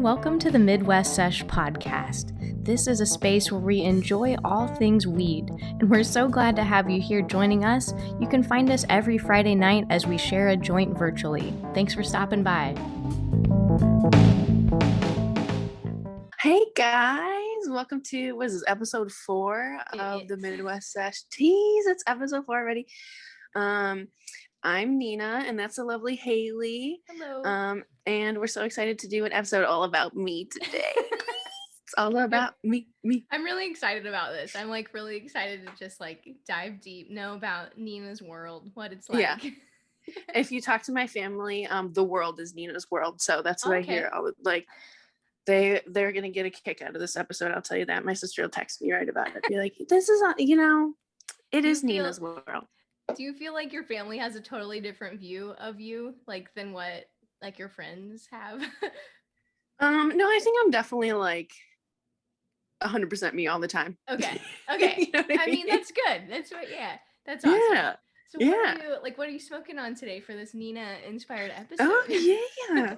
and welcome to the Midwest Sesh podcast. This is a space where we enjoy all things weed, and we're so glad to have you here joining us. You can find us every Friday night as we share a joint virtually. Thanks for stopping by. Hey guys, welcome to, what is this, episode 4 of the Midwest Sesh. Tease, it's episode 4 already. I'm Nina, and that's the lovely Haley. Hello. And we're so excited to do an episode all about me today. It's all about me. I'm really excited about this. I'm like really excited to just like dive deep, know about Nina's world, what it's like. Yeah. If you talk to my family, the world is Nina's world. So that's what I hear. Like they're gonna get a kick out of this episode. I'll tell you that. My sister will text me right about it. Be like, this is it is Nina's world. Do you feel like your family has a totally different view of you, like, than what, like, your friends have? No, I think I'm definitely, like, 100% me all the time. Okay. You know I mean, that's good. That's awesome. Yeah. So what are you smoking on today for this Nina-inspired episode? Oh, yeah.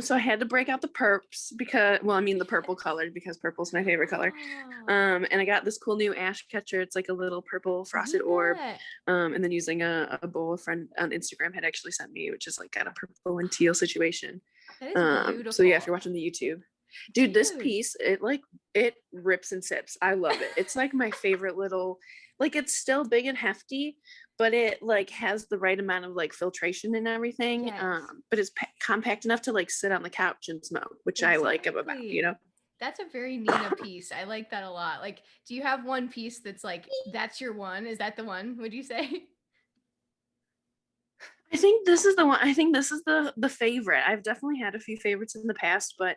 So I had to break out the perps because, the purple colored, because purple's my favorite color. And I got this cool new ash catcher. It's like a little purple frosted orb. And then using a bowl a friend on Instagram had actually sent me, which is like got a purple and teal situation. That is beautiful. So yeah, if you're watching the YouTube, dude, this piece, it rips and sips. I love it. It's like my favorite little, like, it's still big and hefty, but it like has the right amount of like filtration and everything. Yes. But it's compact enough to like sit on the couch and smoke, which I like about, That's a very Nina piece. I like that a lot. Like, do you have one piece that's like, that's your one? Is that the one, would you say? I think this is the one. I think this is the favorite. I've definitely had a few favorites in the past, but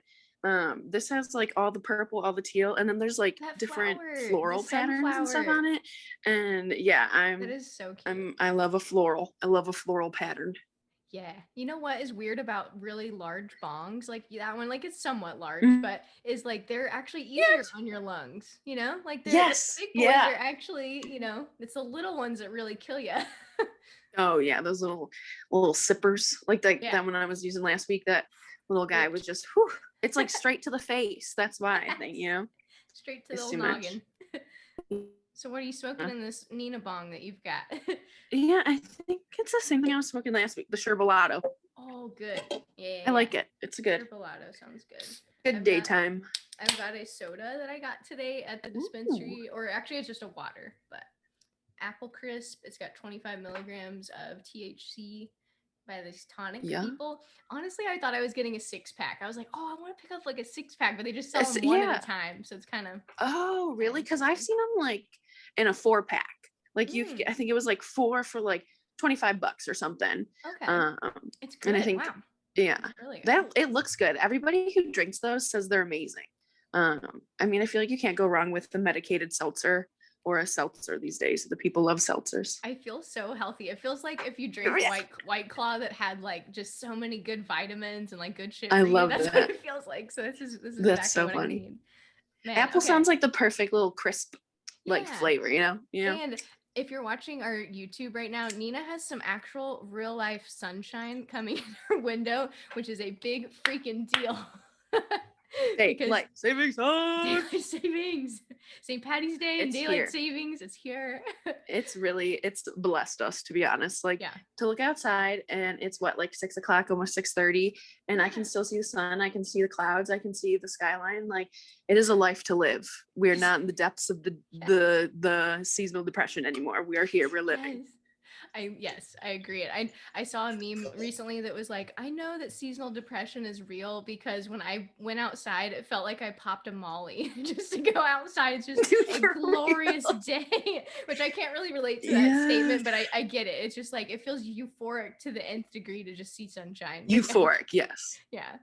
this has like all the purple, all the teal, and then there's like that different flower, floral patterns and stuff on it. And yeah, that is so cute. I love a floral. I love a floral pattern. Yeah. You know what is weird about really large bongs? Like that one, like it's somewhat large, but is like they're actually easier on your lungs, you know? Like they're the big boys are actually, it's the little ones that really kill you. Oh yeah, those little sippers. Like that one I was using last week, that little guy was just it's like straight to the face. That's why I think, Straight to the old noggin. So what are you smoking in this Nina bong that you've got? Yeah, I think it's the same thing I was smoking last week, the Sherbalato. Oh, good. Yeah. I like it. It's good. Sherbalato sounds good. Good daytime. I've got a soda that I got today at the dispensary, or actually it's just a water, but apple crisp. It's got 25 milligrams of THC by these Tonic people. Honestly, I thought I was getting a 6-pack. I was like, I want to pick up like a 6-pack, but they just sell them one at a time, so it's kind of. Oh, really? Because I've seen them like in a 4-pack. Like I think it was like 4 for like $25 or something. Okay. It's good. And I think, really that it looks good. Everybody who drinks those says they're amazing. I feel like you can't go wrong with the medicated seltzer or a seltzer these days. The people love seltzers. I feel so healthy. It feels like if you drink White Claw that had like just so many good vitamins and like good shit. I love That's that. what it feels like. So this is that's exactly so what funny. I need. Man, apple sounds like the perfect little crisp like flavor, And if you're watching our YouTube right now, Nina has some actual real life sunshine coming in her window, which is a big freaking deal. Daylight savings on. Daylight savings. St. Patty's Day and daylight savings. It's here. It's blessed us, to be honest. Like to look outside and it's like 6 o'clock, almost 6:30, and I can still see the sun. I can see the clouds. I can see the skyline. Like it is a life to live. We're not in the depths of the seasonal depression anymore. We are here. We're living. I agree. I saw a meme recently that was like, I know that seasonal depression is real because when I went outside, it felt like I popped a Molly just to go outside. It's just a glorious day, which I can't really relate to that statement, but I get it. It's just like, it feels euphoric to the nth degree to just see sunshine. Euphoric, yes. Yeah.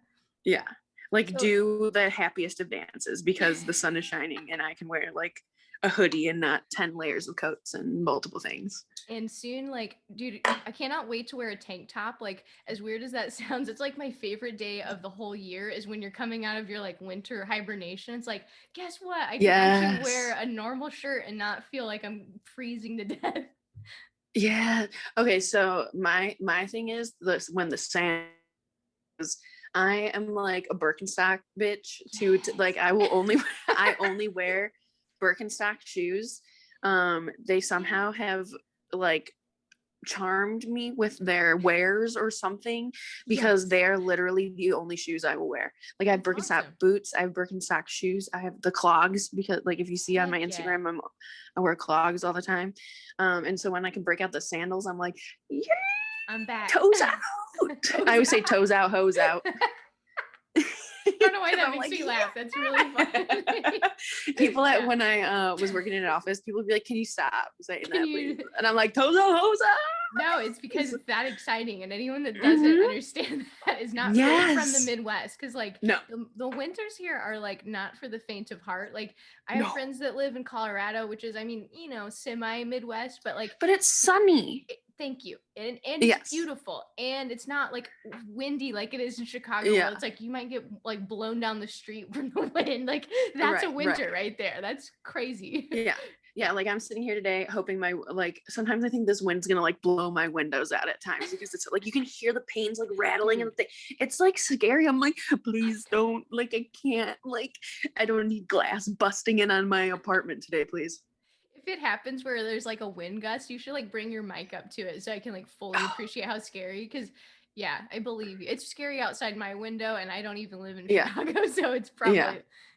Yeah. Like do the happiest of dances because the sun is shining and I can wear like a hoodie and not 10 layers of coats and multiple things. And soon, like, dude, I cannot wait to wear a tank top. Like, as weird as that sounds, it's like my favorite day of the whole year is when you're coming out of your like winter hibernation. It's like, guess what? I can actually wear a normal shirt and not feel like I'm freezing to death. Yeah. Okay. So my thing is when the sand is I am like a Birkenstock bitch to like, I will only, I only wear Birkenstock shoes. They somehow have like charmed me with their wares or something, because they're literally the only shoes I will wear. Like I have Birkenstock boots, I have Birkenstock shoes, I have the clogs, because like if you see on my Instagram, I wear clogs all the time. And so when I can break out the sandals, I'm like, yeah, I'm back. Toes out. I always say toes out, hose out. I don't know why that makes me laugh. That's really funny. People when I was working in an office, people would be like, "Can you stop saying that, please?" And I'm like, "Toes out, hose out." No, it's because it's that exciting, and anyone that doesn't understand that is not really from the Midwest. Because like the winters here are like not for the faint of heart. Like I have friends that live in Colorado, which is, I mean, you know, semi Midwest, but like, but it's sunny. Thank you. And it's beautiful, and it's not like windy like it is in Chicago. Where it's like you might get like blown down the street from the wind. Like that's a winter right there. That's crazy. Yeah, like I'm sitting here today hoping my, like, sometimes I think this wind's gonna like blow my windows out at times, because it's like you can hear the panes like rattling and it's like scary. I'm like, please don't, like I can't, like I don't need glass busting in on my apartment today, please. If it happens where there's like a wind gust, you should like bring your mic up to it so I can like fully appreciate how scary, because I believe you. It's scary outside my window, and I don't even live in Chicago, so it's probably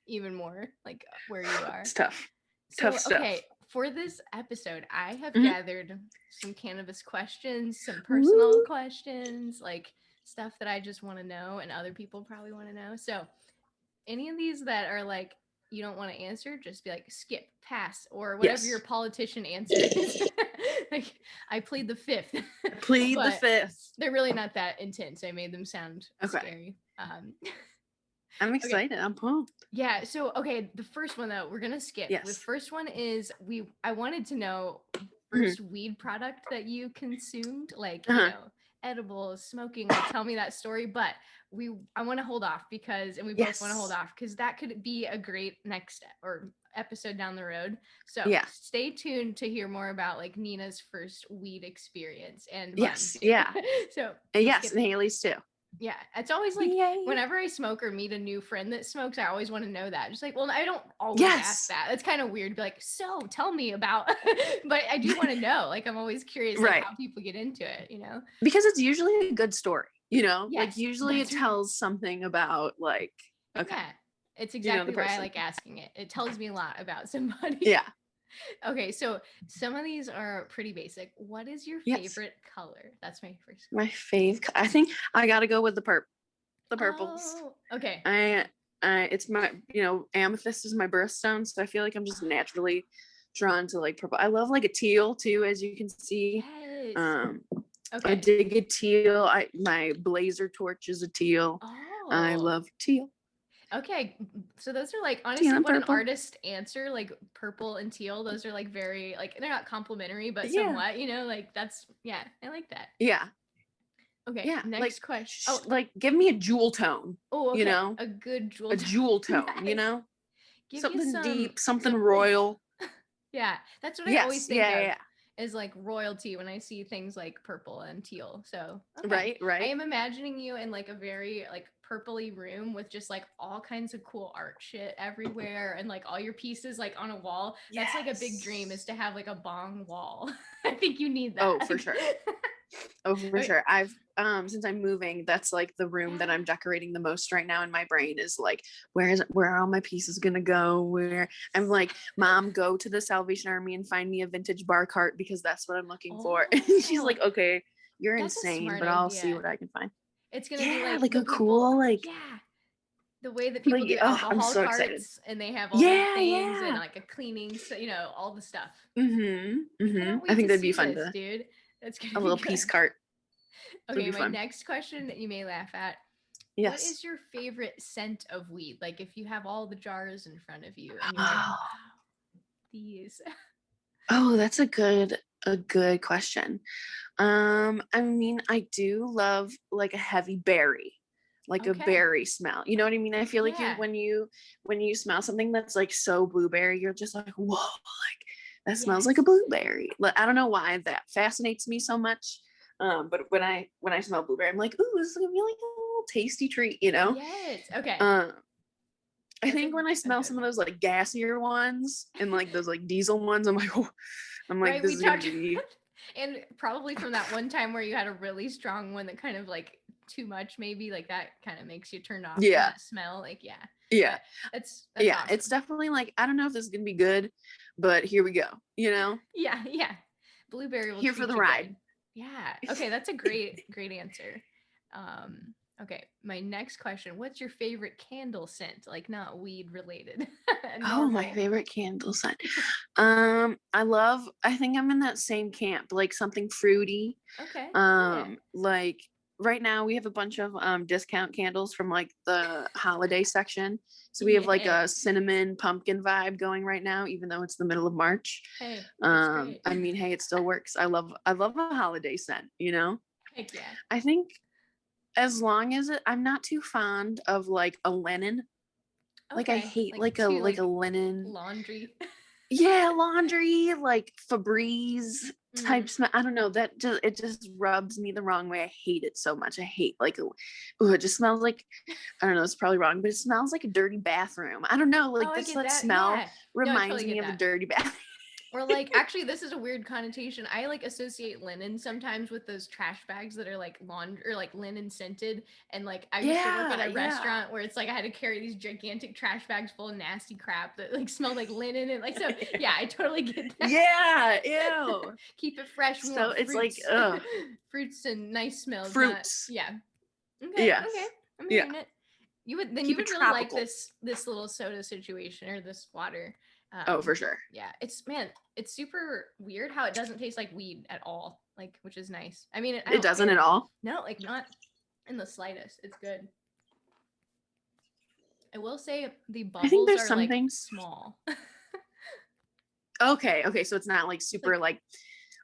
even more like where you are. It's tough. So, tough stuff. Okay, for this episode, I have gathered some cannabis questions, some personal questions, like stuff that I just want to know and other people probably want to know. So any of these that are like you don't want to answer, just be like skip, pass, or whatever your politician answer is. Like I plead the fifth. Plead the fifth. They're really not that intense. I made them sound scary. I'm excited. I'm pumped. Yeah. So, okay. The first one though, we're going to skip. The first one is I wanted to know first weed product that you consumed, like, you know, edibles, smoking, like tell me that story. But I want to hold off because, and we both want to hold off because that could be a great next step or episode down the road. So stay tuned to hear more about like Nina's first weed experience and so and Haley's too. Yeah, it's always like whenever I smoke or meet a new friend that smokes, I always want to know that. Just like, well, I don't always ask that. It's kind of weird. Be like, so tell me about, but I do want to know. Like, I'm always curious like, how people get into it, you know? Because it's usually a good story, you know? Like usually it tells something about like, it's exactly why I like asking it. It tells me a lot about somebody. Yeah. Okay, so some of these are pretty basic. What is your favorite color? That's my first question. My fave. I think I gotta go with the purples. Oh, okay. It's my, you know, amethyst is my birthstone, so I feel like I'm just naturally drawn to like purple. I love like a teal too, as you can see. Yes. I dig a teal. My blazer torch is a teal. Oh. I love teal. Okay, so those are like honestly what an artist answer, like purple and teal. Those are like very like they're not complimentary, but somewhat, you know, like that's I like that. Yeah. Okay. Yeah. Next question. Oh, like give me a jewel tone. Oh, okay. You know, a good jewel. A jewel tone. Nice. You know, something deep, something royal. Yeah, that's what I always think of. Is like royalty when I see things like purple and teal. So right. I am imagining you in like a very like purpley room with just like all kinds of cool art shit everywhere and like all your pieces like on a wall. That's like a big dream, is to have like a bong wall. I think you need that. Oh, for sure. Sure. I've since I'm moving, that's like the room that I'm decorating the most right now in my brain is like, where are all my pieces gonna go? Where I'm like, Mom, go to the Salvation Army and find me a vintage bar cart because that's what I'm looking for. And she's like, okay, you're insane, but I'll see what I can find. It's gonna be like a cool like the way that people do alcohol carts excited. And they have all the things and like a cleaning, so you know, all the stuff. I think that'd be fun to dude. That's a little piece cart. Okay, my next question that you may laugh at. Yes. What is your favorite scent of weed? Like if you have all the jars in front of you and you're like, wow, these. Oh, that's a good question. I mean, I do love like a heavy berry, like a berry smell. You know what I mean? I feel like when you smell something that's like so blueberry, you're just like, whoa, like that smells like a blueberry. I don't know why that fascinates me so much. But when I smell blueberry, I'm like, ooh, this is gonna be like a little little tasty treat, you know? Yes. Okay. I think when I smell some of those like gassier ones and like those like diesel ones, I'm like, oh, I'm like, this is gonna be. And probably from that one time where you had a really strong one that kind of like too much, maybe like that kind of makes you turn off from that smell. Like, yeah, that's yeah. awesome. It's definitely like, I don't know if this is gonna be good, but here we go. You know? Yeah. Blueberry will here for the ride. Good. Yeah. Okay, that's a great answer. Okay, my next question: what's your favorite candle scent? Like not weed related. Oh, my favorite candle scent. I think I'm in that same camp, like something fruity. Okay. Like right now we have a bunch of discount candles from like the holiday section. So we have like a cinnamon pumpkin vibe going right now, even though it's the middle of March. Hey, I mean, hey, it still works. I love a holiday scent, you know? Heck yeah. I think as long as I'm not too fond of like a linen. Like I hate like a linen laundry. Yeah, laundry, like Febreze type smell. I don't know. It just rubs me the wrong way. I hate it so much. I hate like it just smells like, I don't know, it's probably wrong, but it smells like a dirty bathroom. I don't know, like that smell reminds me of a dirty bath. Or like, actually, this is a weird connotation. I like associate linen sometimes with those trash bags that are like laundry or like linen scented. And like, I used to work at a restaurant where it's like I had to carry these gigantic trash bags full of nasty crap that like smelled like linen and like, so yeah, I totally get that. Yeah, ew. Keep it fresh. So it's like fruits and nice smells. Fruits. Okay. Yeah. Okay. I'm hearing it. You would really like this little soda situation or this water. For sure. Yeah, it's super weird how it doesn't taste like weed at all, like, which is nice. I mean, it doesn't at all. No, like not in the slightest. It's good. I will say the bubbles are some like things small. Okay, so it's not like super like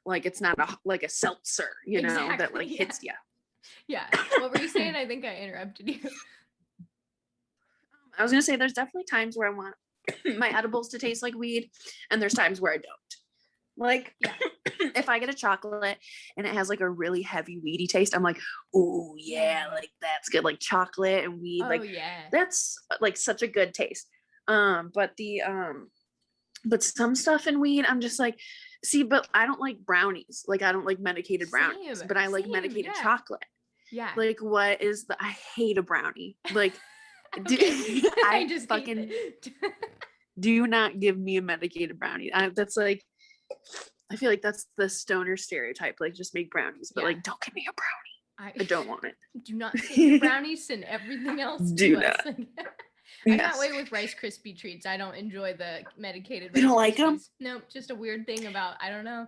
it's not like a seltzer, you know, that like hits you. Yeah. What were you saying? I think I interrupted you. I was gonna say there's definitely times where I want my edibles to taste like weed, and there's times where I don't. Like, if I get a chocolate and it has like a really heavy weedy taste, I'm like, oh yeah, like that's good. Like chocolate and weed, that's like such a good taste. But some stuff in weed, I'm just like, see, but I don't like brownies. Like I don't like medicated brownies, but I like medicated chocolate. Yeah. Like I hate a brownie. Like I just fucking do not give me a medicated brownie. That's like, I feel like that's the stoner stereotype. Like just make brownies, but like don't give me a brownie. I don't want it. Do not send brownies, send everything else. Do not. I'm that way with Rice Krispie treats. I don't enjoy the medicated. You don't like them? No, just a weird thing about, I don't know.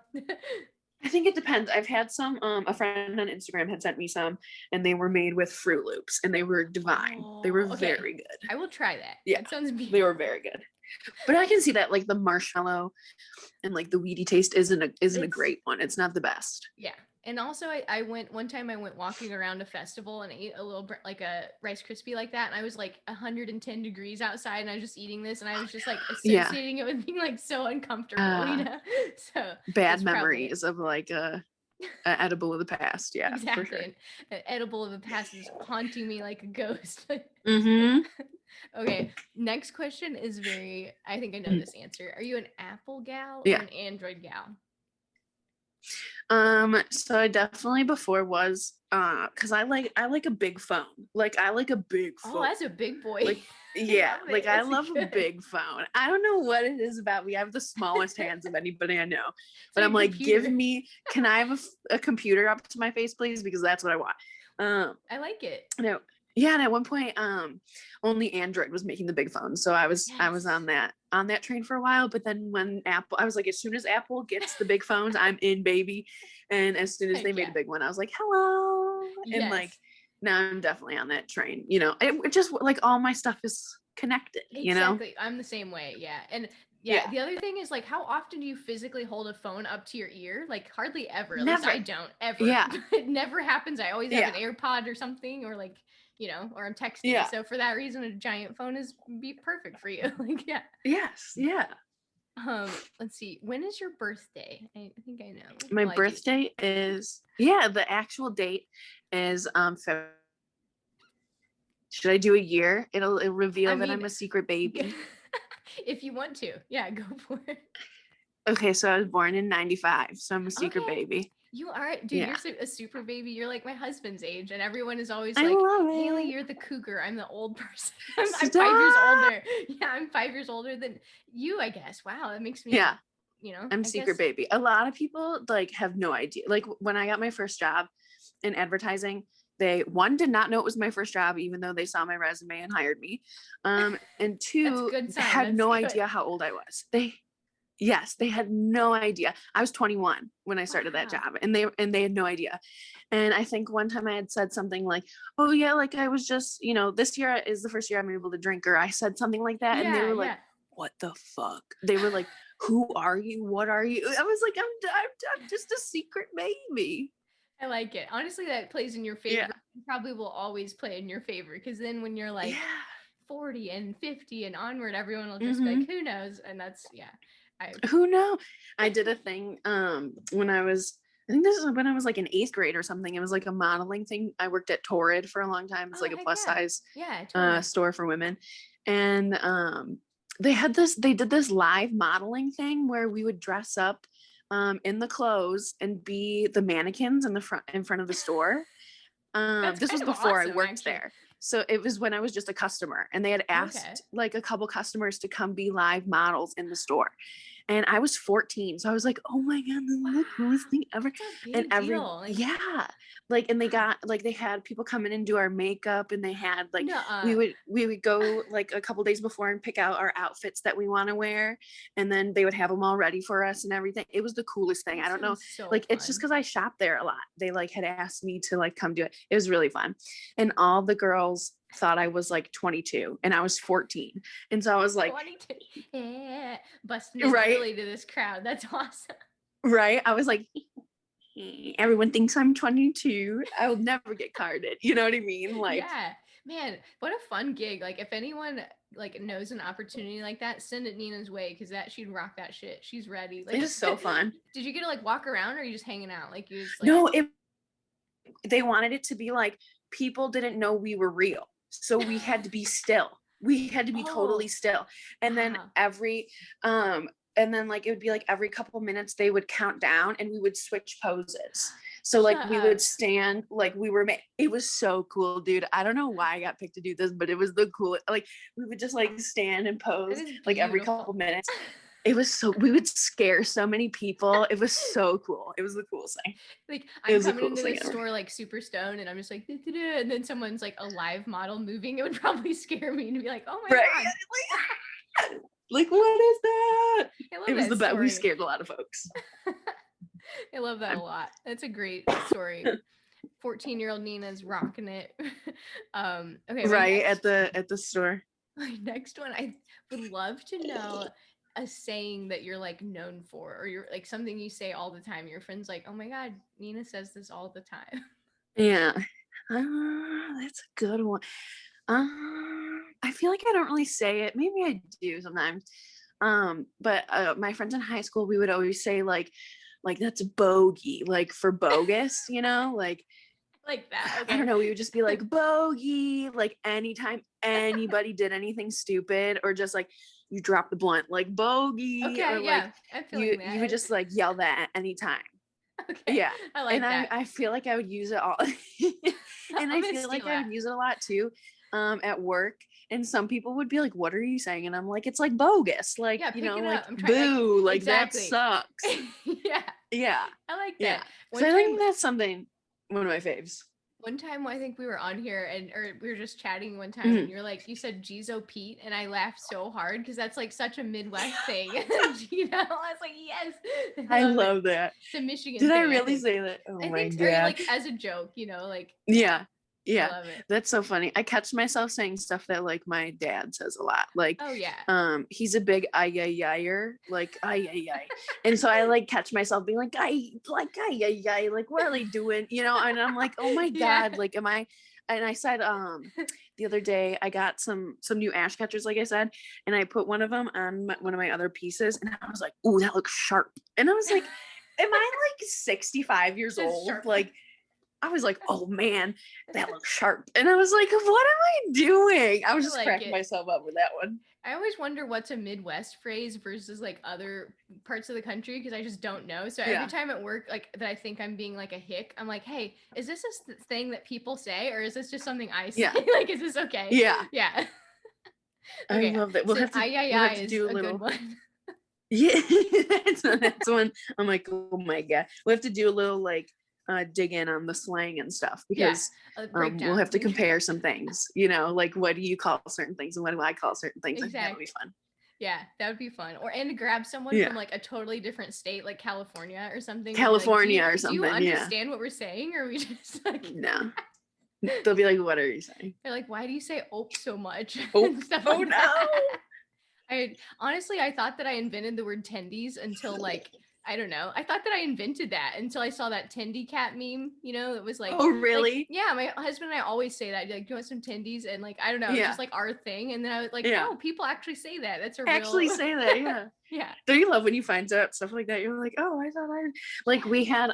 I think it depends. I've had some, a friend on Instagram had sent me some and they were made with Fruit Loops and they were divine. They were very good. I will try that. Yeah. That sounds beautiful. They were very good. But I can see that like the marshmallow and like the weedy taste isn't a great one. It's not the best. Yeah. And also I went walking around a festival and ate a little like a Rice Krispie like that. And I was like 110 degrees outside and I was just eating this and I was just like associating it with being like so uncomfortable, you know? So bad memories of like a edible of the past. Yeah, exactly. For sure. An edible of the past is haunting me like a ghost. Mm-hmm. Okay, next question is I think I know this answer. Are you an Apple gal or an Android gal? So I definitely before was because I like a big phone. Like I like a big phone. Oh, that's a big boy. Like, yeah, like I love a big phone. I don't know what it is about me. I have the smallest hands of anybody I know. But I'm like, can I have a computer up to my face, please? Because that's what I want. I like it. No. Yeah, and at one point, only Android was making the big phones, so I was on that train for a while. But then when Apple, I was like, as soon as Apple gets the big phones, I'm in, baby. And as soon as they made a big one, I was like, hello, and like now I'm definitely on that train. You know, it just like all my stuff is connected. You know, exactly. I'm the same way. Yeah, and. Yeah, the other thing is like, how often do you physically hold a phone up to your ear? Like hardly ever. At least I don't ever. Yeah, it never happens. I always have an AirPod or something, or like, you know, or I'm texting. Yeah. So for that reason, a giant phone be perfect for you. Like, yeah. Yes. Yeah. Let's see. When is your birthday? I think I know. My birthday is the actual date is February Should I do a year? It'll reveal that I'm a secret baby. If you want to, yeah, go for it. Okay, so I was born in 95, so I'm a secret baby. You are, dude, you're a super baby. You're like my husband's age, and everyone is always I like, love Haley, it. you're the cougar. I'm the old person. I'm 5 years older. Yeah, I'm 5 years older than you, I guess. Wow, that makes me, you know. I'm secret baby. A lot of people like have no idea. Like when I got my first job in advertising, they did not know it was my first job, even though they saw my resume and hired me. And two, had no idea how old I was. They had no idea. I was 21 when I started that job, and they had no idea. And I think one time I had said something like, "Oh yeah, like I was just, you know, this year is the first year I'm able to drink," or I said something like that, and they were like, "What the fuck?" They were like, "Who are you? What are you?" I was like, I'm just a secret baby. I like it. Honestly, that plays in your favor. Probably will always play in your favor, because then when you're like 40 and 50 and onward, everyone will just be like, who knows? And that's who knows? I did a thing when I think this is when I was like in 8th grade or something. It was like a modeling thing. I worked at Torrid for a long time. It's like a plus size store for women. And they did this live modeling thing where we would dress up in the clothes and be the mannequins in front of the store. This was before I worked there. So it was when I was just a customer, and they had asked like a couple customers to come be live models in the store. And I was 14. So I was like, oh my God, this is the coolest thing ever. And and they got like, they had people come in and do our makeup, and they had like, we would go like a couple days before and pick out our outfits that we want to wear. And then they would have them all ready for us and everything. It was the coolest thing. I don't know. Like, it's just because I shopped there a lot. They like had asked me to like come do it. It was really fun. And all the girls thought I was like 22 and I was 14. And so I was like, 22. Busting in early to this crowd. That's awesome. Right. I was like, everyone thinks I'm 22. I'll never get carded. You know what I mean? Like, man, what a fun gig. Like, if anyone like knows an opportunity like that, send it Nina's way, because she'd rock that shit. She's ready. Like, it is so fun. Did you get to like walk around, or are you just hanging out? Like, you just like... No, they wanted it to be like people didn't know we were real. So we had to be still. We had to be totally still. And then like it would be like every couple minutes they would count down and we would switch poses. So like we would stand like we were it was so cool, dude. I don't know why I got picked to do this, but it was the coolest. Like we would just like stand and pose like every couple minutes. It was we would scare so many people. It was so cool. It was the coolest thing. Like, I'm coming into the store like super stoned, and I'm just like, and then someone's like a live model moving. It would probably scare me to be like, oh my God. Like, what is that? It was the best. We scared a lot of folks. I love that a lot. That's a great story. 14-year-old Nina's rocking it. Okay. Right at the store. My next one, I would love to know a saying that you're like known for, or you're like something you say all the time. Your friends like, oh my God, Nina says this all the time. Yeah. That's a good one. I feel like I don't really say it. Maybe I do sometimes. But my friends in high school, we would always say like that's bogey, like for bogus, you know, like that. Okay. I don't know. We would just be like bogey, like anytime anybody did anything stupid or just like you drop the blunt, like bogey. Okay, or like I feel like that. You would just like yell that anytime. Okay. Yeah. I like that. I feel like I would use it all. And I feel like I would use it a lot too at work. And some people would be like, what are you saying? And I'm like, it's like bogus. Like, you know, like boo, like that sucks. Yeah. I like that. Yeah. So I think that's something, one of my faves. One time I think we were on here or we were just chatting one time and you're like, you said Jizo Pete, and I laughed so hard because that's like such a Midwest thing. You know, I was like, yes. I love that. It's a Michigan thing. Did I really think. Say that? Oh my God. Or like as a joke, you know, like. Yeah. Yeah. I love it. That's so funny. I catch myself saying stuff that like my dad says a lot. Like, oh yeah. He's a big ay-yi-yi-er, like ay-yi-yi. And so I like catch myself being like, ay-yi-yi, like what are they doing? You know, and I'm like, oh my God, like am I? And I said, the other day I got some new ash catchers, like I said, and I put one of them on one of my other pieces, and I was like, ooh, that looks sharp. And I was like, am I like 65 years old? Sharp. Like, I was like, oh man, that looks sharp. And I was like, what am I doing? I was just cracking myself up with that one. I always wonder what's a Midwest phrase versus like other parts of the country, because I just don't know. So every time at work, like that I think I'm being like a hick, I'm like, hey, is this a thing that people say, or is this just something I say? Like, is this okay? Yeah. Okay. I love that. We'll have to do a little. Good one. Yeah, that's one. I'm like, oh my God. We'll have to do a little like dig in on the slang and stuff, because we'll have to compare some things, you know, like what do you call certain things and what do I call certain things? Exactly. I think that would be fun. Yeah, that would be fun. And to grab someone from like a totally different state, like California or something. California like, or something. Do you understand what we're saying? Or are we just like no. They'll be like, what are you saying? They're like, why do you say "ope" so much? Stuff like that. I thought that I invented the word tendies until like, I don't know. I thought that I invented that until I saw that tendy cat meme, you know, it was like, oh really? Like, yeah, my husband and I always say that. Like, do you want some tendies? And like, I don't know, it's just like our thing. And then I was like, no, people actually say that. That's a actually say that, yeah. Yeah. Don't you love when you find out stuff like that? You're like, oh, I thought like we had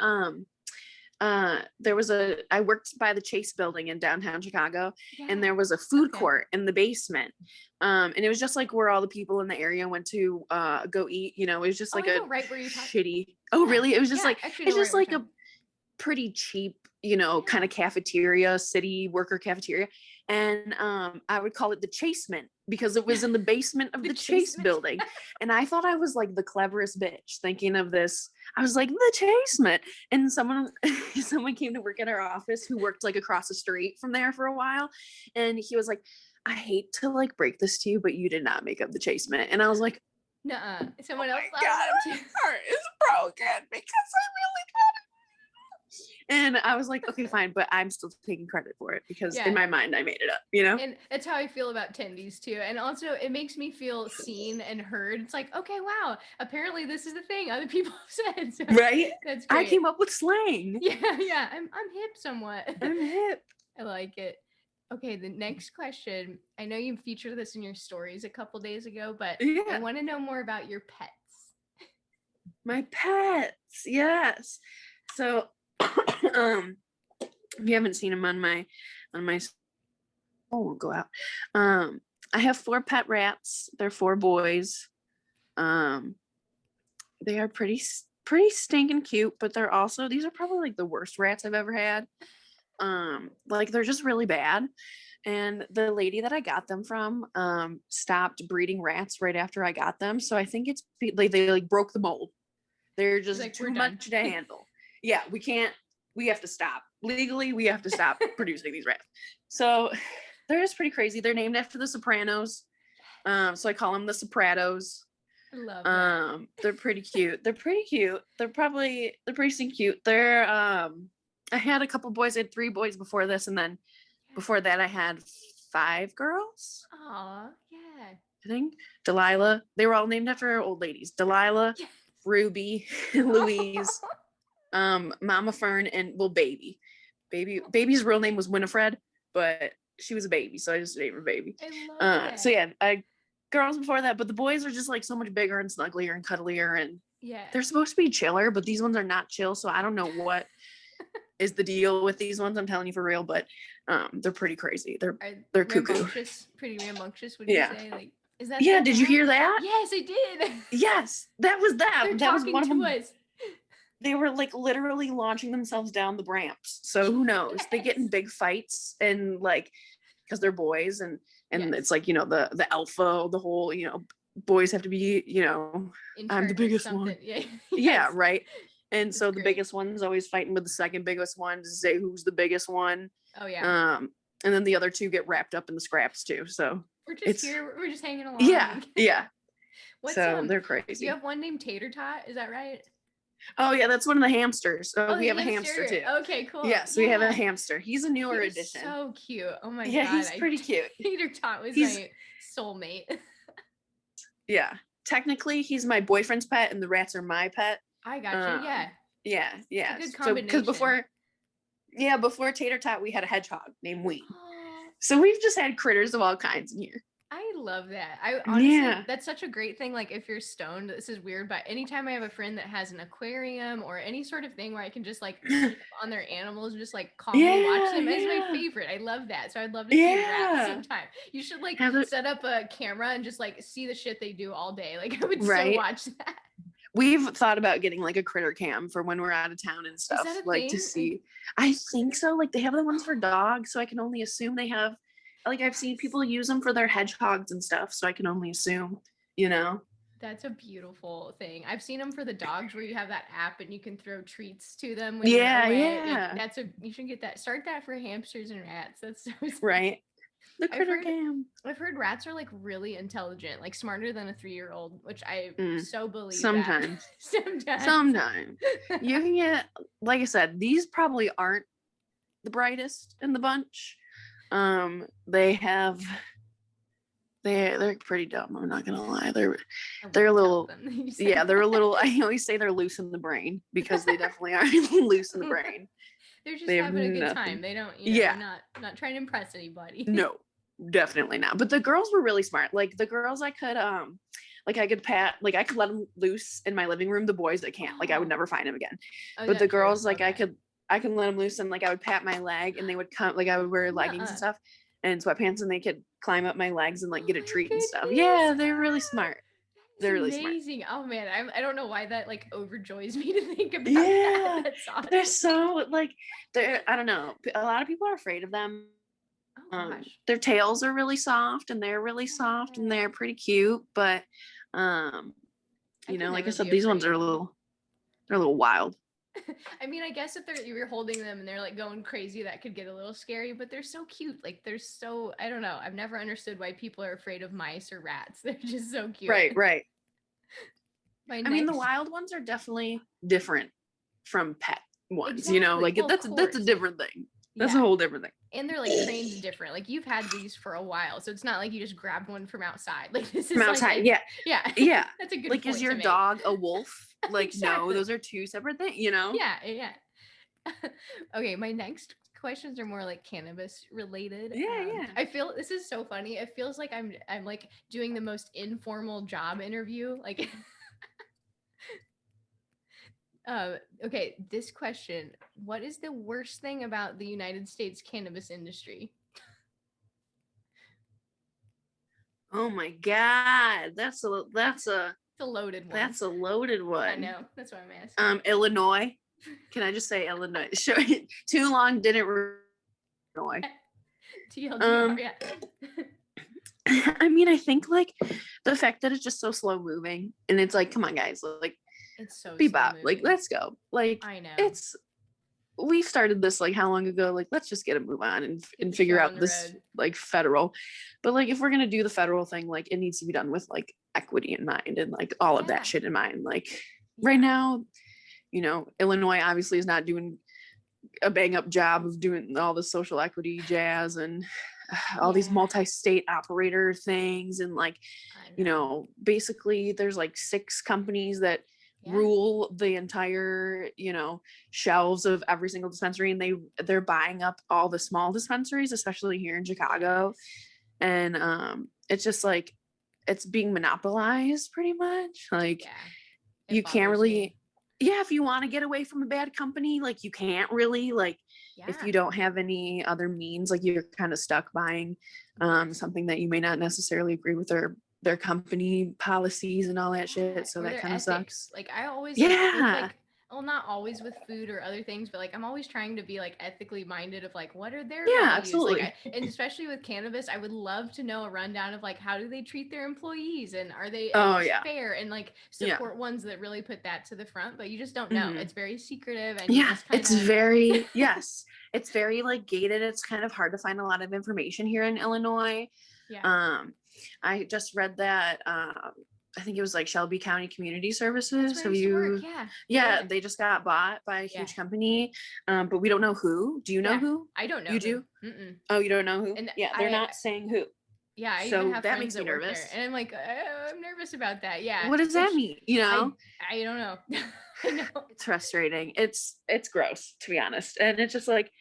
I worked by the Chase building in downtown Chicago, and there was a food court in the basement. And it was just like where all the people in the area went to go eat, you know. It was just like a right where you shitty. Oh really? It was just like it's just like a pretty cheap, you know, kind of cafeteria, city worker cafeteria. And I would call it the Chasement because it was in the basement of the Chase building. And I thought I was like the cleverest bitch thinking of this. I was like, the Chasement. And someone came to work at our office who worked like across the street from there for a while. And he was like, I hate to like break this to you, but you did not make up the Chasement. And I was like, nuh-uh. Someone else thought my heart is broken because I really thought it. And I was like, okay, fine, but I'm still taking credit for it because in my mind I made it up, you know? And that's how I feel about tendies too. And also it makes me feel seen and heard. It's like, okay, wow, apparently this is the thing other people have said. So right? That's great. I came up with slang. Yeah. I'm hip somewhat. I'm hip. I like it. Okay, the next question. I know you featured this in your stories a couple days ago, but I want to know more about your pets. My pets, yes. So if you haven't seen them on my won't go out. I have 4 pet rats. They're 4 boys. They are pretty stinking cute, but these are probably like the worst rats I've ever had. Like they're just really bad. And the lady that I got them from stopped breeding rats right after I got them. So I think it's like they like broke the mold. They're just like, too much to handle. Yeah, we have to stop. Legally, we have to stop producing these rats. So they're just pretty crazy. They're named after the Sopranos. So I call them the Sopranos. I love that. They're pretty cute. They're pretty pretty cute. They're I had a couple boys. I had 3 boys before this, and then before that I had 5 girls. Aw, yeah. I think Delilah. They were all named after old ladies. Delilah, Ruby, Louise, Mama Fern, and Baby. Baby's real name was Winifred, but she was a baby, so I just named her Baby. I love that. So yeah, girls before that, but the boys are just like so much bigger and snugglier and cuddlier, and they're supposed to be chiller, but these ones are not chill, so I don't know what is the deal with these ones. I'm telling you for real, but they're pretty crazy. They're cuckoo. Pretty rambunctious, would you say? Like, is that? Yeah, did you hear that? Yes, I did. Yes, that was that. They're that was talking one of them. to us. They were like literally launching themselves down the ramps. So who knows? Yes. They get in big fights and like because they're boys and it's like, you know, the alpha, the whole, you know, boys have to be, you know, I'm the biggest one. Yeah. Yeah, right. And so the biggest one's always fighting with the second biggest one to say who's the biggest one. Oh yeah. And then the other 2 get wrapped up in the scraps too. So we're just here. We're just hanging along. Yeah. Yeah. So they're crazy. You have one named Tater Tot. Is that right? Oh yeah, that's one of the hamsters. We have a hamster too. Okay, cool. Yes, we have a hamster. He's a newer addition. So cute. Oh my god. Yeah, he's pretty cute. Tater Tot was my soulmate. Yeah. Technically, he's my boyfriend's pet and the rats are my pet. I got you. Yeah. Yeah. It's a good combination. Because before Tater Tot, we had a hedgehog named Ween. So we've just had critters of all kinds in here. I love that. I honestly, that's such a great thing. Like if you're stoned, this is weird, but anytime I have a friend that has an aquarium or any sort of thing where I can just like sleep on their animals, just like calmly watch them is my favorite. I love that. So I'd love to see rats sometime. You should like set up a camera and just like see the shit they do all day. Like I would so watch that. We've thought about getting like a critter cam for when we're out of town and stuff, like thing? To see. I think so. Like they have the ones for dogs, so I can only assume they have. Like I've seen people use them for their hedgehogs and stuff, so I can only assume, you know. That's a beautiful thing. I've seen them for the dogs where you have that app and you can throw treats to them when you're away. Like, you should get that. Start that for hamsters and rats. That's so smart. Right. The critter cam. I've heard rats are like really intelligent, like smarter than a 3-year-old, which I so believe. Sometimes. Sometimes. You can get, like I said, these probably aren't the brightest in the bunch. They're pretty dumb. I'm not gonna lie. They're a little, they're a little. I always say they're loose in the brain because they definitely are loose in the brain. They're just having a good time. They don't, not trying to impress anybody. No, definitely not. But the girls were really smart. Like the girls, I could pat, like I could let them loose in my living room. The boys, I can't. Like I would never find them again. But the girls, like I can let them loose and like I would pat my leg and they would come. Like I would wear leggings and stuff and sweatpants and they could climb up my legs and like get a treat and stuff. Yeah, they're really smart. They're really amazing. Smart. Oh man, I don't know why that like overjoys me to think about that. That's awesome. They're so like I don't know. A lot of people are afraid of them. Their tails are really soft and they're really soft and they're pretty cute, but like I said, these ones are a little wild. I mean, I guess if you're holding them and they're like going crazy, that could get a little scary, but they're so cute. Like they're so, I don't know. I've never understood why people are afraid of mice or rats. They're just so cute. Right. I mean, the wild ones are definitely different from pet ones, exactly. Like that's a different thing. That's a whole different thing. And they're like trained different. Like you've had these for a while, so it's not like you just grabbed one from outside. Like this is from outside. Yeah. That's a good. Like, is your dog a wolf? Like, exactly. No, those are two separate things. Yeah. Okay, my next questions are more like cannabis related. Yeah. I feel this is so funny. It feels like I'm like doing the most informal job interview. Like. Okay, this question. What is the worst thing about the United States cannabis industry? Oh my God. That's a loaded one. That's a loaded one. I know. That's what I'm asking. Illinois. Can I just say Illinois? Sure. Too long didn't Illinois. Teal, yeah. I mean, I think like the fact that it's just so slow moving and it's like, come on guys, like it's so bebop, like let's go. Like I know we started this like how long ago? Like let's just get a move on and figure out this like federal. But like if we're gonna do the federal thing, like it needs to be done with like equity in mind and like all of that shit in mind. Like right now, Illinois obviously is not doing a bang up job of doing all the social equity jazz and all these multi-state operator things and like basically there's like 6 companies that rule the entire shelves of every single dispensary and they're buying up all the small dispensaries, especially here in Chicago, and it's just like it's being monopolized pretty much. Like you can't really if you want to get away from a bad company, like you can't really if you don't have any other means, like you're kind of stuck buying something that you may not necessarily agree with their company policies and all that shit. So that kind of sucks. Like I always well, not always with food or other things, but like I'm always trying to be like ethically minded of like what are their values? Absolutely. Like and especially with cannabis, I would love to know a rundown of like how do they treat their employees and are they fair and like support ones that really put that to the front, but you just don't know. It's very secretive and it's very it's very like gated. It's kind of hard to find a lot of information here in Illinois. I just read that I think it was like Shelby County Community Services. Have you? Yeah, they just got bought by a huge company, but we don't know who. Do you know who? I don't know. You do? Oh, you don't know who? And they're not saying who. Yeah, I so even have that makes me that nervous. And I'm like, I'm nervous about that. Yeah. What does that mean? I don't know. I know. It's frustrating. It's gross, to be honest. And it's just like,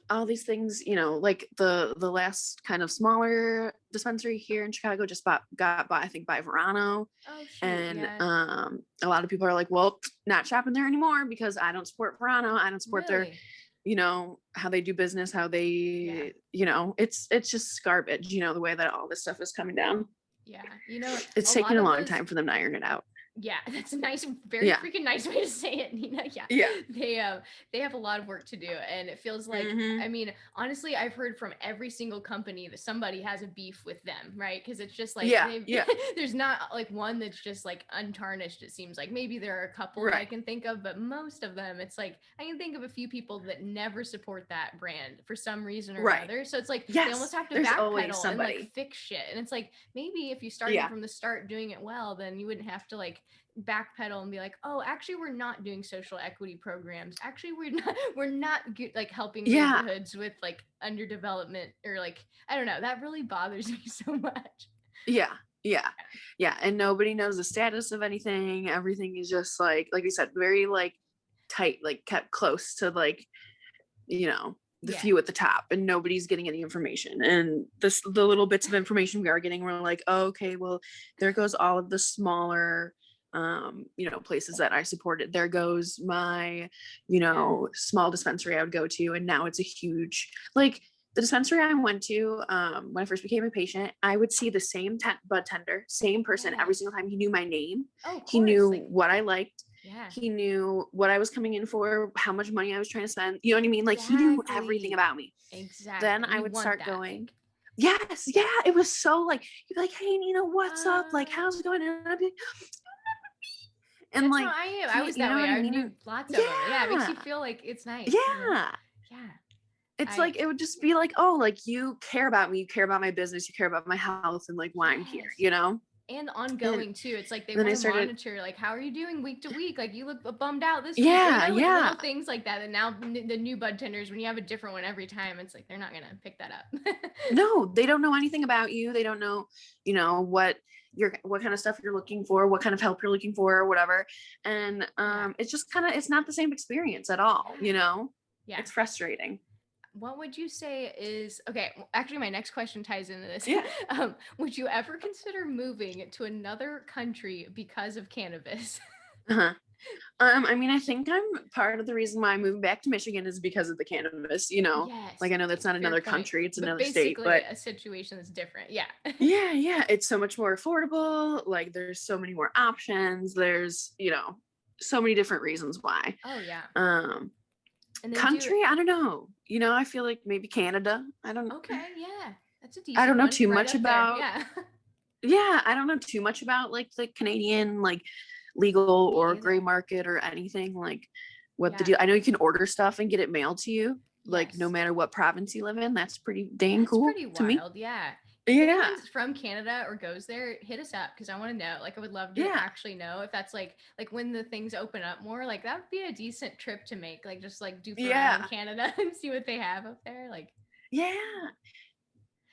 all these things, you know, like the last kind of smaller dispensary here in Chicago just got bought, I think, by Verano. Oh shoot, And yeah. a lot of people are like, well, not shopping there anymore because I don't support Verano. I don't support their, Really? you know, how they do business, how they, Yeah. you know, it's just garbage, you know, the way that all this stuff is coming down. Yeah. You know, It's a taking lot a of long those, time for them to iron it out. yeah, that's a nice, very Yeah. freaking nice way to say it, Nina. Yeah. Yeah. They have a lot of work to do, and it feels like, Mm-hmm. I mean, honestly, I've heard from every single company that somebody has a beef with them, right? Because it's just like Yeah. Yeah. there's not like one that's just like untarnished. It seems like maybe there are a couple that I Right. can think of, but most of them, it's like I can think of a few people that never support that brand for some reason or Right. another. So it's like they almost Yes. have to There's always backpedal and like somebody. fix shit, and it's like maybe if you started Yeah. from the start doing it well, then you wouldn't have to like backpedal and be like, oh, actually we're not doing social equity programs, actually we're not like helping Yeah. neighborhoods with like underdevelopment, or like I don't know, that really bothers me so much. Yeah. Yeah. And nobody knows the status of anything. Everything is just like you said, very like tight, like kept close to like, you know, the few at the top, and nobody's getting any information. And the little bits of information we are getting, we're like, oh, okay, well, there goes all of the smaller you know, places that I supported. There goes my, you know, small dispensary I would go to, and now it's a huge, like, the dispensary I went to when I first became a patient, I would see the same bud tender, same person every single time. He knew my name. He knew like, what I liked. He knew what I was coming in for, how much money I was trying to spend. You know what I mean? Like he knew everything about me. Exactly. Then I would start going, yes, yeah. It was so like, you'd be like, hey, Nina, what's up? Like, how's it going? And I'd be like, and that's like, how I am. I was that way. I knew lots of them. Yeah, it makes you feel like it's nice. Yeah. Yeah. It's like, it would just be like, oh, like you care about me, you care about my business, you care about my health, and like why I'm here, you know? And ongoing too. It's like they want to monitor, like, how are you doing week to week? Like you look bummed out this week. Or, you know, like little things like that. And now the new bud tenders, when you have a different one every time, it's like they're not gonna pick that up. No, they don't know anything about you. They don't know, you know, what kind of stuff you're looking for, what kind of help you're looking for, or whatever. And it's just kind of, it's not the same experience at all, you know? Yeah. It's frustrating. What would you say is, okay, actually my next question ties into this. Yeah. Would you ever consider moving to another country because of cannabis? Uh-huh. I mean, I think I'm part of the reason why I moved back to Michigan is because of the cannabis, you know. Yes. Like I know that's not another country, it's another state, but a situation that's different. Yeah. Yeah. It's so much more affordable. Like there's so many more options. There's, you know, so many different reasons why. Oh yeah. And country, I don't know. You know, I feel like maybe Canada. I don't. Okay, yeah, that's a decent. I don't know too much about. Yeah. Yeah, I don't know too much about like the Canadian like legal or gray market or anything, like what the deal. I know you can order stuff and get it mailed to you, like no matter what province you live in. That's pretty dang cool. Pretty wild, to me. Yeah. Yeah. If anyone's from Canada or goes there, hit us up because I want to know. Like, I would love to actually know if that's like when the things open up more. Like, that would be a decent trip to make. Like, just like do around Canada and see what they have up there. Like, yeah,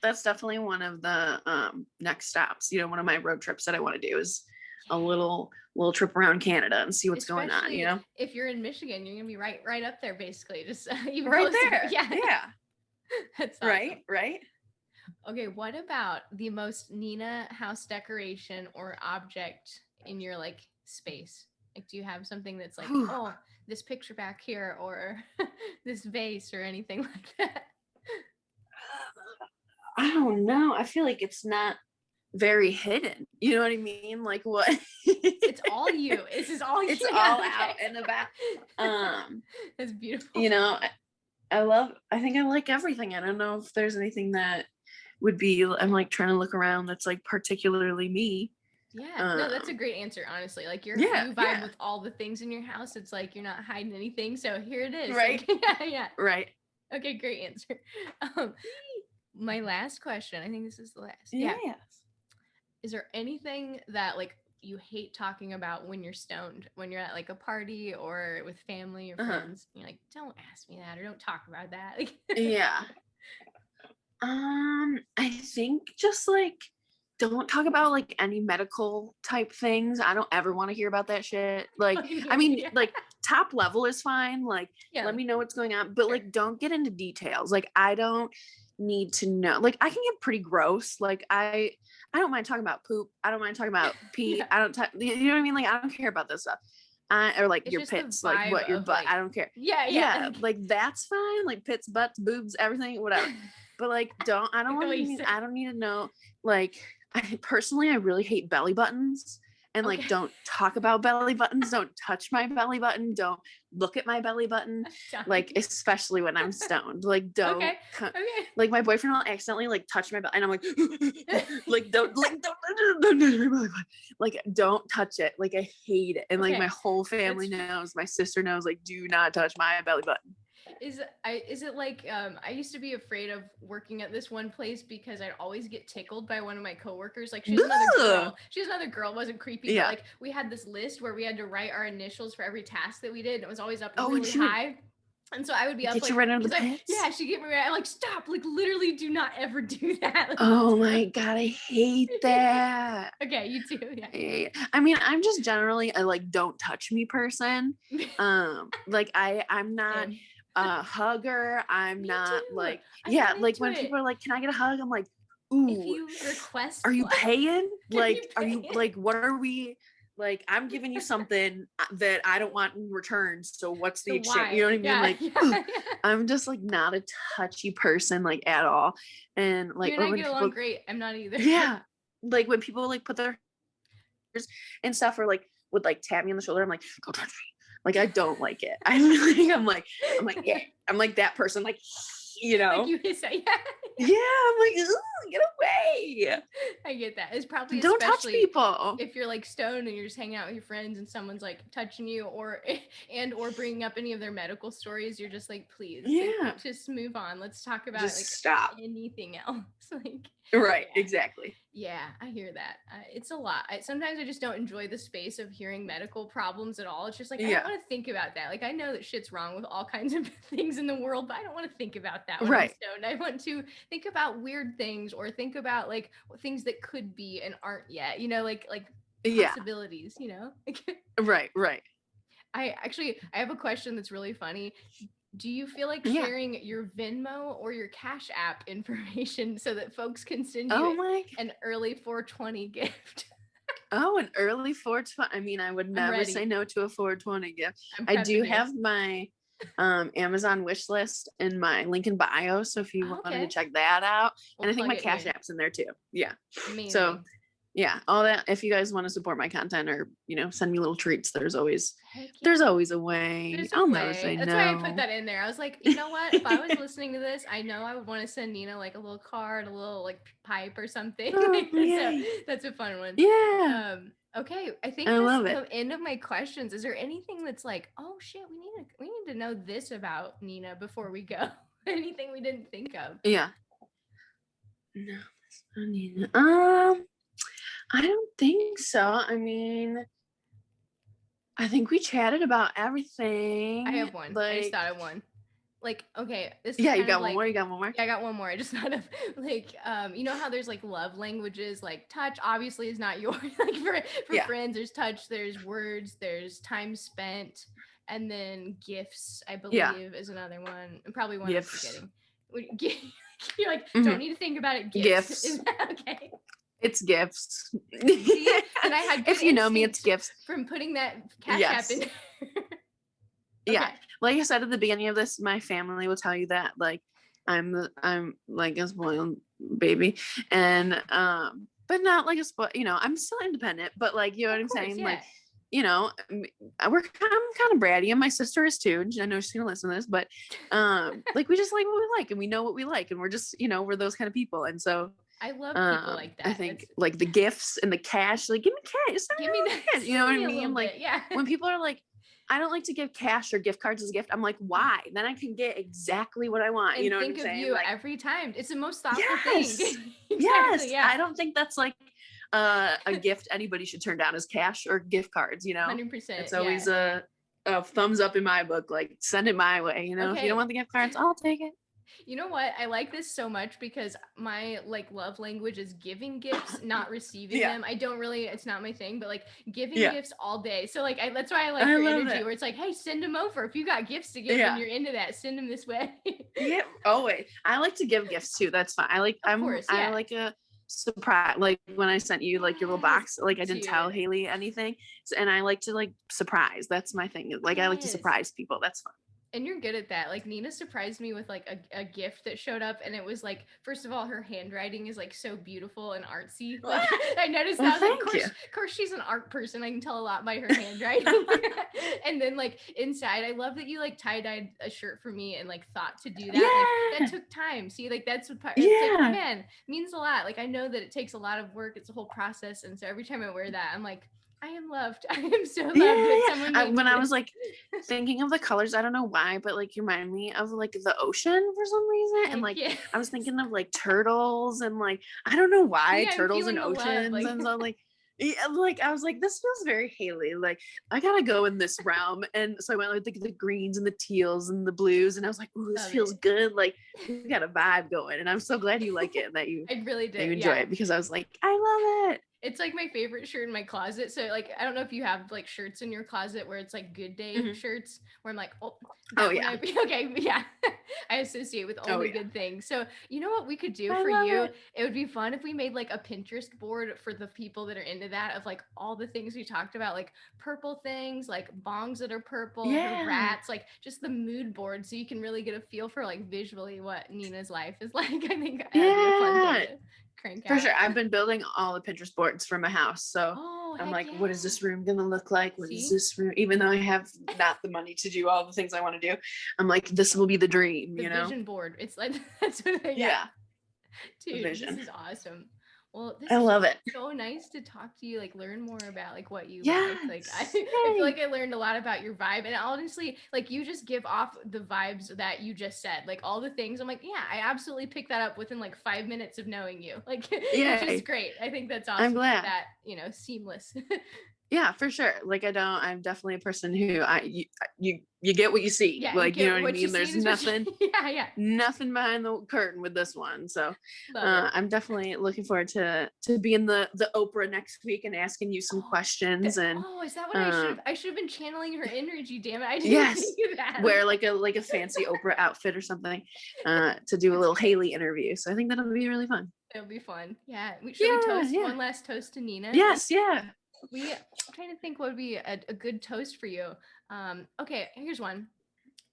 that's definitely one of the next stops. You know, one of my road trips that I want to do is a little trip around Canada and see what's going on. You know, if you're in Michigan, you're gonna be right up there, basically, just even right there. Yeah. That's awesome. Right. Okay, what about the most Nina house decoration or object in your like space? Like, do you have something that's like, oh, this picture back here, or this vase, or anything like that? I don't know. I feel like it's not very hidden. You know what I mean? Like what? It's all you. This is all you. It's all out in the back. That's beautiful. You know, I think I like everything. I don't know if there's anything that would be, I'm like trying to look around that's like particularly me. Yeah, no, that's a great answer, honestly. Like you vibe with all the things in your house. It's like you're not hiding anything. So here it is. Right. Like, yeah. Right. Okay, great answer. My last question, I think this is the last. Yes. Is there anything that like you hate talking about when you're stoned, when you're at like a party or with family or friends? You're like, don't ask me that, or don't talk about that. Like, yeah. I think just like don't talk about like any medical type things. I don't ever want to hear about that shit. Like, I mean, like top level is fine. Like, let me know what's going on, but like, don't get into details. Like, I don't need to know. Like, I can get pretty gross. Like, I don't mind talking about poop. I don't mind talking about pee. I don't, you know what I mean? Like, I don't care about this stuff. Or like, it's your pits, like what your butt, like, I don't care. Yeah. Like, that's fine. Like, pits, butts, boobs, everything, whatever. But like, I don't need to know. Like, I really hate belly buttons. And like, don't talk about belly buttons. Don't touch my belly button. Don't look at my belly button. Like, especially when I'm stoned. Like, don't. Like, my boyfriend will accidentally like touch my belly, and I'm like, like, don't touch my belly button. Like, don't touch it. Like, I hate it. And like, my whole family knows. My sister knows. Like, do not touch my belly button. Is it like I used to be afraid of working at this one place because I'd always get tickled by one of my coworkers. Like, she's another girl, wasn't creepy, but like, we had this list where we had to write our initials for every task that we did, and it was always up really high. And so I would be up like, right under the pits? Yeah, she'd get me right. I'm like, stop, like, literally do not ever do that. Like, oh my God, I hate that. Okay, you too. Yeah. I mean, I'm just generally a like, don't touch me person. Like, I'm not a hugger. I'm not like, like when people are like, can I get a hug? I'm like, ooh, if you request, are you paying? Like, are you like, what are we? Like, I'm giving you something that I don't want in return. So what's the exchange? You know what I mean? Like, I'm just like not a touchy person, like, at all. And like, you and I get along great. I'm not either. Yeah. Like, when people like put their and stuff, or like would like tap me on the shoulder, I'm like, go touch me. Like, I don't like it. I'm like, yeah. I'm like that person, like, you know. Like, you say, yeah, I'm like, ooh, get away. I get that. It's probably don't touch people. If you're like stoned and you're just hanging out with your friends and someone's like touching you or bringing up any of their medical stories, you're just like, please, like, just move on. Let's talk about just like stop anything else. Like, right, exactly. Yeah, I hear that. It's a lot. Sometimes I just don't enjoy the space of hearing medical problems at all. It's just like, I don't want to think about that. Like, I know that shit's wrong with all kinds of things in the world, but I don't want to think about that when I'm stoned. I want to think about weird things or think about like things that could be and aren't yet, you know, like possibilities, you know? Right. I have a question that's really funny. Do you feel like sharing your Venmo or your Cash App information so that folks can send you an early 420 gift? An early 420. I mean, I would never say no to a 420 gift. I do have my Amazon wish list in my link in bio. So if you wanted to check that out, and I think my Cash App's in there too. Yeah. Amazing. So yeah, all that. If you guys want to support my content or, you know, send me little treats, there's always a way. I'll never say no. That's why I put that in there. I was like, you know what? If I was listening to this, I know I would want to send Nina like a little card, a little like pipe or something. So that's a fun one. Yeah. Okay, I think that's the end of my questions. Is there anything that's like, oh shit, we need to know this about Nina before we go? Anything we didn't think of? Yeah. No, that's not Nina. I don't think so. I mean, I think we chatted about everything. I have one. Like, I just thought of one. Like, okay, this is you got one more. You got one more. Yeah, I got one more. I just thought of like, you know how there's like love languages, like touch obviously is not yours. Like for friends, there's touch, there's words, there's time spent, and then gifts, I believe, is another one. And probably one I'm forgetting. You're like, don't need to think about it. Gifts. Is that okay? It's gifts. See, and I had if you know me, it's gifts. From putting that Cash App in. Yeah. Like I said at the beginning of this, my family will tell you that like I'm like a spoiled baby. And but not like a spoiled, you know, I'm still independent, but like, you know what I'm saying? Like, you know, I'm kind of bratty, and my sister is too. And I know she's gonna listen to this, but like we just like what we like, and we know what we like, and we're just, you know, we're those kind of people. And so I love people like that. I think like the gifts and the cash, like give me cash. Give me that. Cash. You know what I mean? Like when people are like, I don't like to give cash or gift cards as a gift. I'm like, why? Then I can get exactly what I want. And you know what I'm saying? Think of you like, every time. It's the most thoughtful thing. Exactly, yeah. I don't think that's like a gift anybody should turn down as cash or gift cards, you know? 100%. It's always a thumbs up in my book. Like, send it my way, you know? If you don't want the gift cards, I'll take it. You know what? I like this so much because my like love language is giving gifts, not receiving them. I don't really, it's not my thing, but like giving gifts all day. So like, that's why I like your energy where it's like, hey, send them over. If you got gifts to give and you're into that, send them this way. Yeah. Oh wait, I like to give gifts too. That's fine. I like, I like a surprise. Like when I sent you like your little box, like I didn't tell Haley anything. And I like to like surprise. That's my thing. Like I like to surprise people. That's fun. And you're good at that. Like Nina surprised me with like a gift that showed up, and it was like, first of all, her handwriting is like so beautiful and artsy. Like I noticed that. Like, of course she's an art person. I can tell a lot by her handwriting. And then like inside, I love that you like tie-dyed a shirt for me and like thought to do that. Like that took time. See, like that's what it's like, man, means a lot. Like I know that it takes a lot of work. It's a whole process. And so every time I wear that, I'm like, I am loved. I am so loved. When I was like thinking of the colors, I don't know why, but like you remind me of like the ocean for some reason. And like I was thinking of like turtles and like I don't know why turtles and oceans. Like, and so like I was like, this feels very Haley. Like I gotta go in this realm. And so I went like the greens and the teals and the blues, and I was like, ooh, this feels good. Like we got a vibe going. And I'm so glad you like it and that you I really did. You enjoy it, because I was like, I love it. It's like my favorite shirt in my closet. So like, I don't know if you have like shirts in your closet where it's like good day shirts where I'm like, okay. Yeah. I associate with only good things. So you know what we could do for you? It would be fun if we made like a Pinterest board for the people that are into that, of like all the things we talked about, like purple things, like bongs that are purple, her rats, like just the mood board. So you can really get a feel for like visually what Nina's life is like. I think that'd be a fun thing to crank out. For sure. I've been building all the Pinterest boards for my house. So I'm like, what is this room going to look like? What is this room? Even though I have not the money to do all the things I want to do, I'm like, this will be the dream, the vision board. It's like, that's what Dude, this is awesome. Well, I love it. So nice to talk to you, like learn more about like what you like. Like I feel like I learned a lot about your vibe, and honestly, like you just give off the vibes that you just said, like all the things. I'm like, yeah, I absolutely picked that up within like 5 minutes of knowing you. Like, which is great. I think that's awesome. I'm glad that seamless. Yeah, for sure. Like I'm definitely a person who you get what you see. Yeah, like, you know what I mean? There's nothing, nothing behind the curtain with this one. So I'm definitely looking forward to being the Oprah next week and asking you some questions. And is that what I should have been channeling her energy? Damn it. I didn't think of that. Wear like a fancy Oprah outfit or something to do a little Haley interview. So I think that'll be really fun. It'll be fun. Yeah. Should we toast one last toast to Nina? Yes. Yeah. I'm trying to think what would be a good toast for you. Okay, here's one.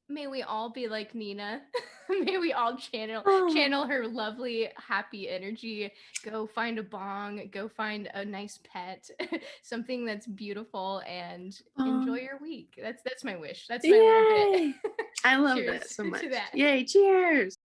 May we all be like Nina. May we all channel her lovely, happy energy. Go find a bong. Go find a nice pet. Something that's beautiful, and enjoy your week. That's my wish. That's my little bit. I love that so much. Yay! Cheers.